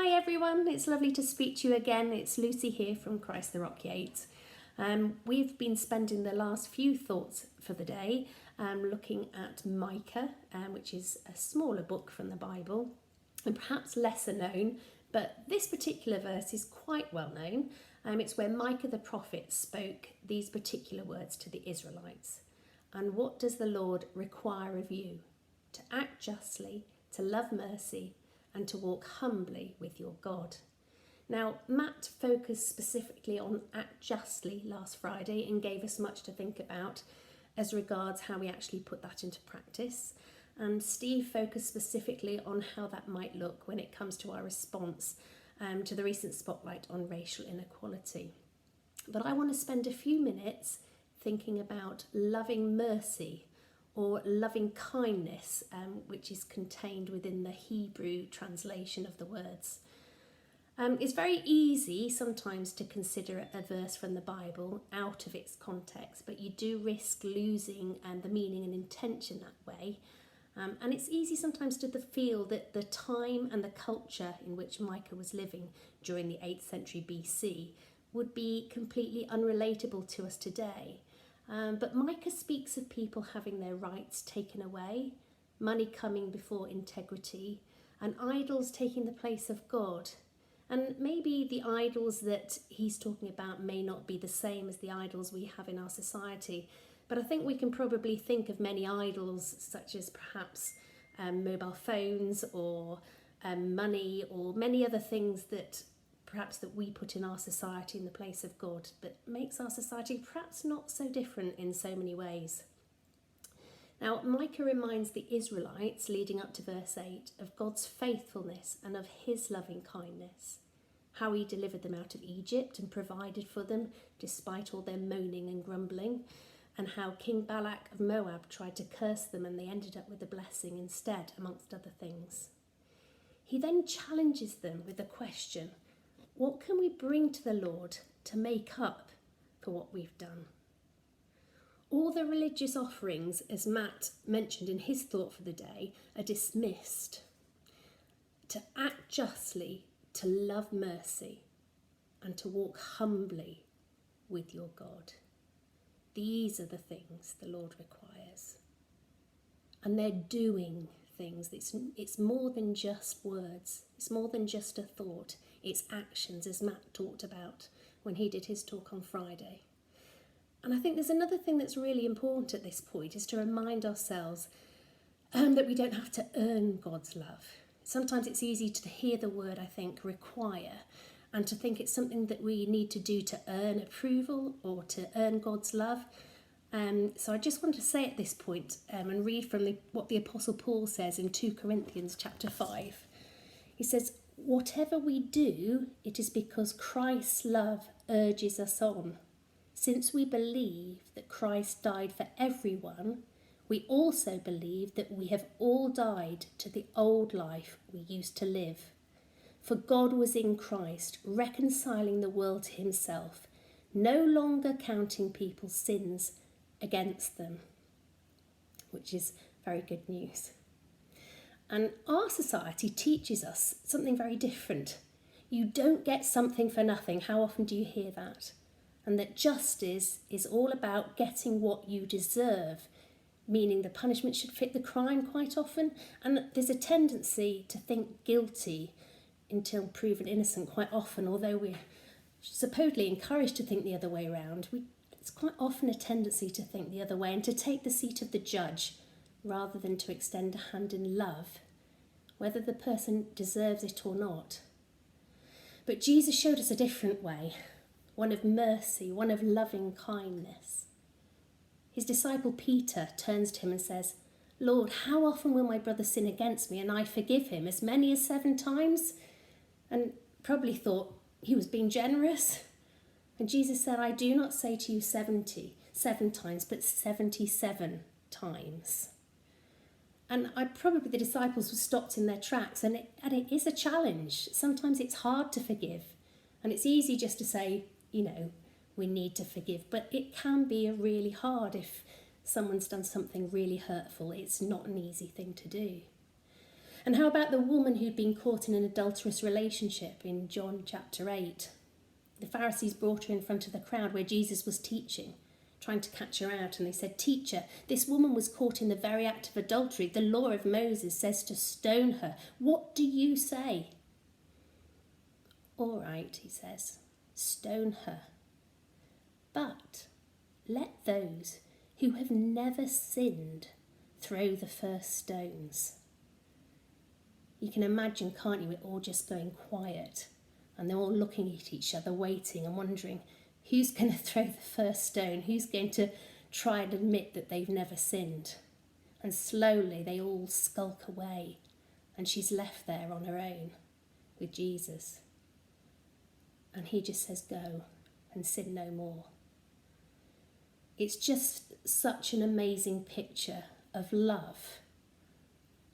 Hi everyone, it's lovely to speak to you again. It's Lucy here from Christ the Rock Yates. We've been spending the last few thoughts for the day looking at Micah, which is a smaller book from the Bible and perhaps lesser known, but this particular verse is quite well known. It's where Micah the prophet spoke these particular words to the Israelites. And what does the Lord require of you? To act justly, to love mercy, and to walk humbly with your God. Now, Matt focused specifically on act justly last Friday and gave us much to think about as regards how we actually put that into practice. And Steve focused specifically on how that might look when it comes to our response to the recent spotlight on racial inequality. But I want to spend a few minutes thinking about loving mercy or loving kindness, which is contained within the Hebrew translation of the words. It's very easy sometimes to consider a verse from the Bible out of its context, but you do risk losing the meaning and intention that way. And it's easy sometimes to feel that the time and the culture in which Micah was living during the 8th century BC would be completely unrelatable to us today. But Micah speaks of people having their rights taken away, money coming before integrity, and idols taking the place of God. And maybe the idols that he's talking about may not be the same as the idols we have in our society, but I think we can probably think of many idols such as perhaps mobile phones or money or many other things that perhaps that we put in our society in the place of God, but makes our society perhaps not so different in so many ways. Now, Micah reminds the Israelites, leading up to verse 8, of God's faithfulness and of his loving kindness, how he delivered them out of Egypt and provided for them despite all their moaning and grumbling, and how King Balak of Moab tried to curse them and they ended up with a blessing instead, amongst other things. He then challenges them with the question, what can we bring to the Lord to make up for what we've done? All the religious offerings, as Matt mentioned in his thought for the day, are dismissed. To act justly, to love mercy, and to walk humbly with your God. These are the things the Lord requires. And they're doing things. It's more than just words. It's more than just a thought. It's actions, as Matt talked about when he did his talk on Friday. And I think there's another thing that's really important at this point is to remind ourselves that we don't have to earn God's love. Sometimes it's easy to hear the word, I think, require, and to think it's something that we need to do to earn approval or to earn God's love. So I just want to say at this point and read from what the Apostle Paul says in 2 Corinthians chapter 5. He says, whatever we do, it is because Christ's love urges us on. Since we believe that Christ died for everyone, we also believe that we have all died to the old life we used to live. For God was in Christ, reconciling the world to himself, no longer counting people's sins against them, which is very good news. And our society teaches us something very different. You don't get something for nothing. How often do you hear that? And that justice is all about getting what you deserve, meaning the punishment should fit the crime quite often. And there's a tendency to think guilty until proven innocent quite often, although we're supposedly encouraged to think the other way around. It's quite often a tendency to think the other way and to take the seat of the judge rather than to extend a hand in love, whether the person deserves it or not. But Jesus showed us a different way, one of mercy, one of loving kindness. His disciple Peter turns to him and says, Lord, how often will my brother sin against me and I forgive him? As many as 7 times? And probably thought he was being generous. And Jesus said, I do not say to you 7 times, but 77 times. And the disciples were stopped in their tracks, and it is a challenge. Sometimes it's hard to forgive, and it's easy just to say, we need to forgive, but it can be really hard if someone's done something really hurtful. It's not an easy thing to do. And how about the woman who'd been caught in an adulterous relationship in John chapter 8? The Pharisees brought her in front of the crowd where Jesus was teaching, trying to catch her out, and they said, "Teacher, this woman was caught in the very act of adultery. The law of Moses says to stone her. What do you say?" "All right," he says, "stone her. But let those who have never sinned throw the first stones." You can imagine, can't you, it all just going quiet, and they're all looking at each other, waiting and wondering who's going to throw the first stone, who's going to try and admit that they've never sinned. And slowly they all skulk away, and she's left there on her own with Jesus. And he just says, "Go and sin no more." It's just such an amazing picture of love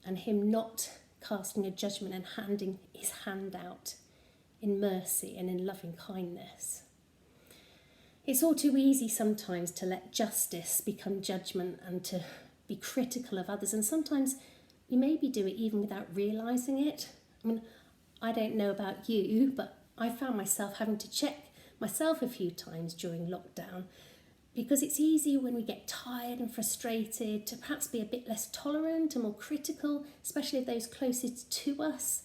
and him not casting a judgment and handing his hand out in mercy and in loving kindness. It's all too easy sometimes to let justice become judgment and to be critical of others, and sometimes we maybe do it even without realising it. I mean, I don't know about you, but I found myself having to check myself a few times during lockdown, because it's easy when we get tired and frustrated to perhaps be a bit less tolerant and more critical, especially of those closest to us.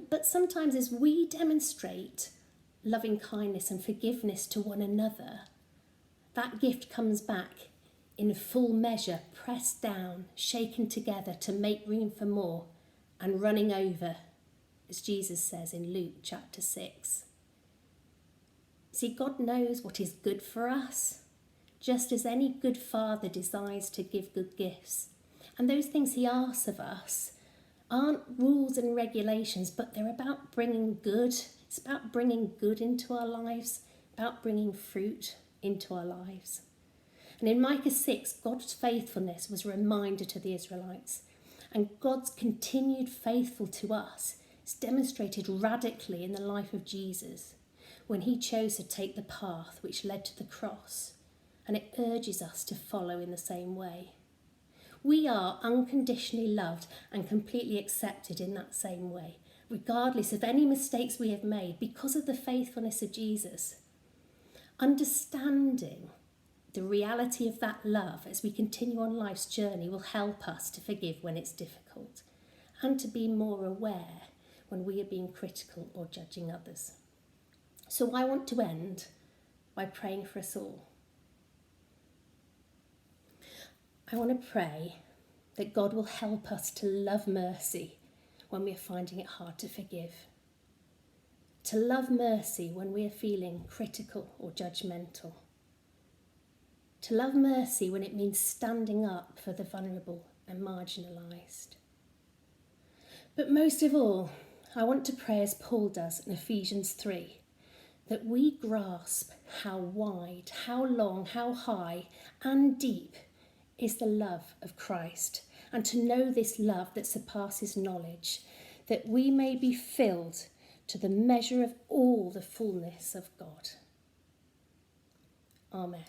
But sometimes as we demonstrate loving kindness and forgiveness to one another, that gift comes back in full measure, pressed down, shaken together to make room for more and running over, as Jesus says in Luke chapter 6. See, God knows what is good for us, just as any good father desires to give good gifts. And those things he asks of us aren't rules and regulations, but they're about bringing good. It's about bringing good into our lives, about bringing fruit into our lives. And in Micah 6, God's faithfulness was a reminder to the Israelites. And God's continued faithful to us is demonstrated radically in the life of Jesus, when he chose to take the path which led to the cross, and it urges us to follow in the same way. We are unconditionally loved and completely accepted in that same way, regardless of any mistakes we have made, because of the faithfulness of Jesus. Understanding the reality of that love as we continue on life's journey will help us to forgive when it's difficult, and to be more aware when we are being critical or judging others. So I want to end by praying for us all. I want to pray that God will help us to love mercy when we are finding it hard to forgive. To love mercy when we are feeling critical or judgmental. To love mercy when it means standing up for the vulnerable and marginalised. But most of all, I want to pray as Paul does in Ephesians 3, that we grasp how wide, how long, how high and deep is the love of Christ, and to know this love that surpasses knowledge, that we may be filled to the measure of all the fullness of God. Amen.